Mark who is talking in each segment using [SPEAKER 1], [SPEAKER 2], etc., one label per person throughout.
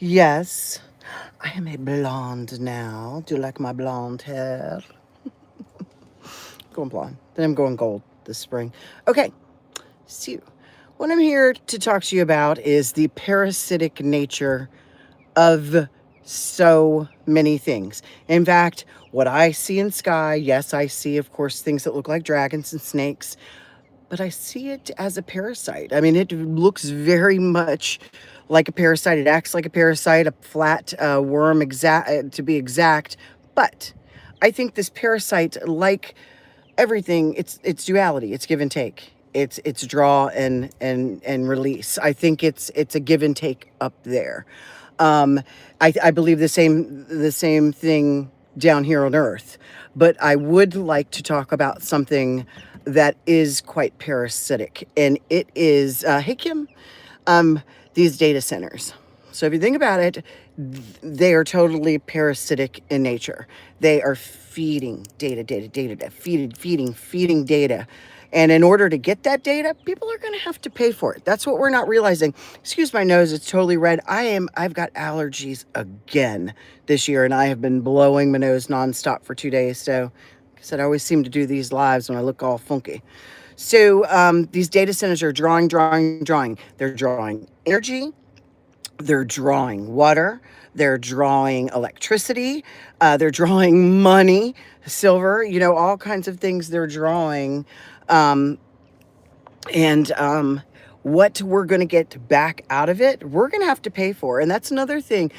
[SPEAKER 1] Yes, I am a blonde now. Do you like my blonde hair? Going blonde. Then I'm going gold this spring. Okay, so what I'm here to talk to you about is the parasitic nature of so many things. In fact, what I see in sky, yes, I see, of course, things that look like dragons and snakes, but I see it as a parasite. I mean, it looks very much like a parasite. It acts like a parasite, a flat worm, to be exact. But I think this parasite, like everything, it's duality. It's give and take. It's draw and release. I think it's a give and take up there. Um, I believe the same thing down here on Earth, but I would like to talk about something that is quite parasitic, and it is hey Kim, these data centers. So if you think about it, they are totally parasitic in nature. They are feeding data, feeding data. And in order to get that data, people are going to have to pay for it. That's what we're not realizing. Excuse my nose, it's totally red. I've got allergies again this year, and I have been blowing my nose nonstop for 2 days. So, like I said, I always seem to do these lives when I look all funky. So these data centers are drawing. They're drawing energy, they're drawing water, they're drawing electricity, they're drawing money, silver, all kinds of things they're drawing. Um, and what we're going to get back out of it, we're going to have to pay for. And that's another thing.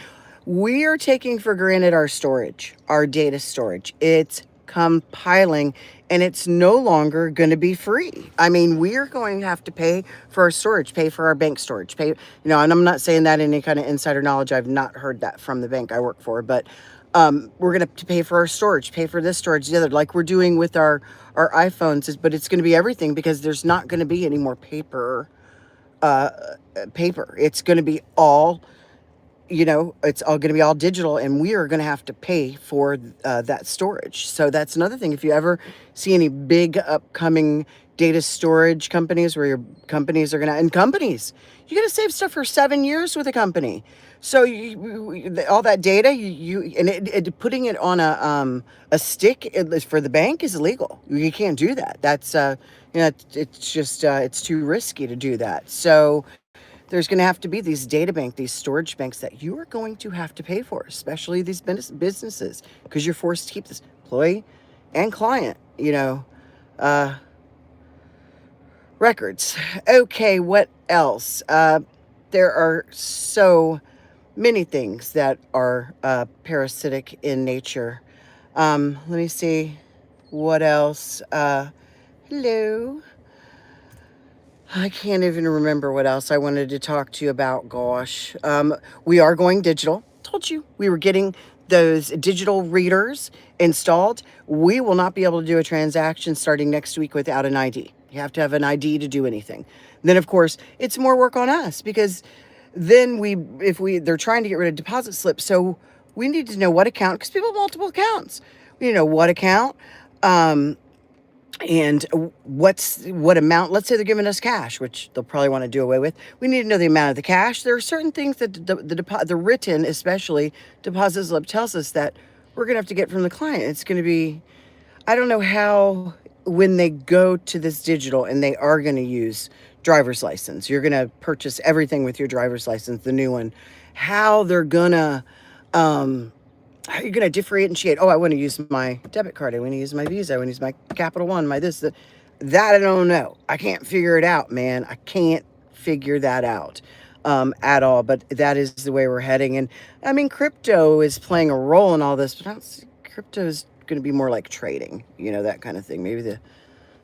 [SPEAKER 1] We are taking for granted our storage, our data storage. It's compiling and it's no longer going to be free. I mean, we are going to have to pay for our storage, pay for our bank storage, and I'm not saying that in any kind of insider knowledge. I've not heard that from the bank I work for, but we're going to have to pay for our storage, pay for this storage, the other, like we're doing with our iPhones, but it's going to be everything because there's not going to be any more uh, paper. It's going to be all, it's all going to be all digital, and we are going to have to pay for that storage. So that's another thing. If you ever see any big upcoming data storage companies where your companies are going to, and companies, you got to save stuff for 7 years with a company. So all that data, putting it on a stick for the bank is illegal. You can't do that. That's it's just it's too risky to do that. So there's going to have to be these data bank, these storage banks that you are going to have to pay for, especially these businesses, because you're forced to keep this employee and client, uh, records. Okay, what else? There are so many things that are parasitic in nature. Let me see what else. Hello. I can't even remember what else I wanted to talk to you about. Gosh, we are going digital. Told you we were getting those digital readers installed. We will not be able to do a transaction starting next week without an ID. You have to have an ID to do anything. Then, of course, it's more work on us because then they're trying to get rid of deposit slips. So we need to know what account, because people have multiple accounts. We need to know what account. Um, and what amount. Let's say they're giving us cash, which they'll probably want to do away with. We need to know the amount of the cash. There are certain things that the written, especially deposit slip, tells us that we're going to have to get from the client. It's going to be, I don't know how, when they go to this digital and they are going to use driver's license, you're going to purchase everything with your driver's license, the new one, how they're going to um how you're going to differentiate. Oh, I want to use my debit card, I want to use my Visa, I want to use my Capital One, my this, that I don't know. I can't figure it out, man. I can't figure that out at all. But that is the way we're heading. And I mean, crypto is playing a role in all this, but I don't see, crypto is going to be more like trading, that kind of thing. Maybe the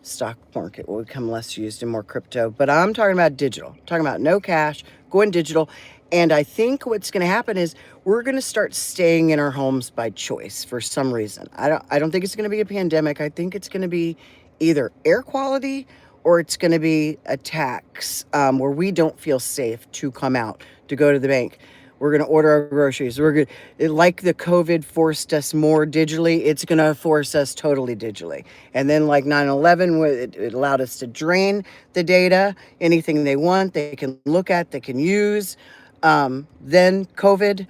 [SPEAKER 1] stock market will become less used and more crypto. But I'm talking about digital. I'm talking about no cash, going digital. And I think what's going to happen is we're going to start staying in our homes by choice for some reason. I don't think it's going to be a pandemic. I think it's going to be either air quality or it's going to be a tax where we don't feel safe to come out to go to the bank. We're going to order our groceries. We're going to, like the COVID forced us more digitally, it's going to force us totally digitally. And then like 9/11, it allowed us to drain the data, anything they want, they can look at, they can use. Then COVID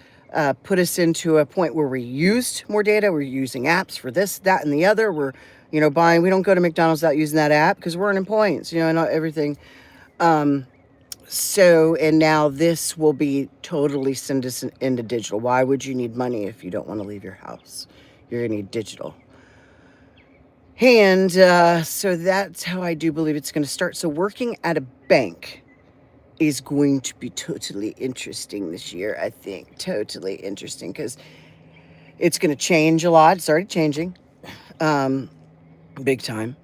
[SPEAKER 1] put us into a point where we used more data. We're using apps for this, that, and the other. We're, buying. We don't go to McDonald's without using that app because we're earning points, and not everything. So, and now this will be totally send us into digital. Why would you need money if you don't want to leave your house? You're going to need digital. And so that's how I do believe it's going to start. So, working at a bank is going to be totally interesting this year, I think. Totally interesting because it's going to change a lot. It's already changing big time.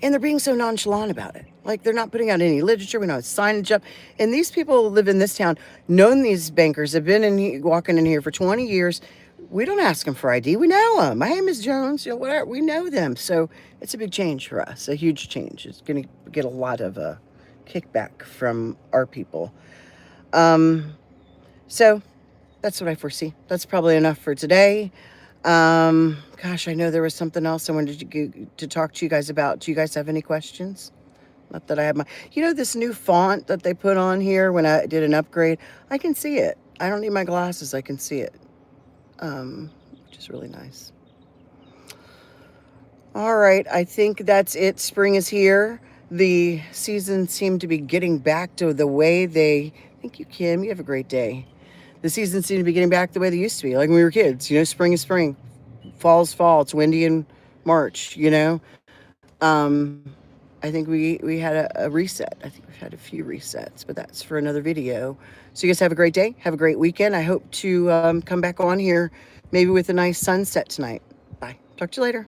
[SPEAKER 1] And they're being so nonchalant about it. Like they're not putting out any literature. We don't have signage up. And these people who live in this town, known these bankers, have been walking in here for 20 years. We don't ask them for ID. We know them. My name is Jones. Whatever. We know them. So it's a big change for us. A huge change. It's going to get a lot of kickback from our people. So that's what I foresee. That's probably enough for today. Gosh, I know there was something else I wanted to talk to you guys about. Do you guys have any questions? Not that I have this new font that they put on here when I did an upgrade. I can see it. I don't need my glasses. I can see it, which is really nice. All right, I think that's it. Spring is here. The seasons seem to be getting back to the way they. Thank you, Kim. You have a great day. The seasons seem to be getting back the way they used to be, like when we were kids. Spring is spring, fall is fall. It's windy in March. I think we had a reset. I think we've had a few resets, but that's for another video. So you guys have a great day. Have a great weekend. I hope to come back on here maybe with a nice sunset tonight. Bye. Talk to you later.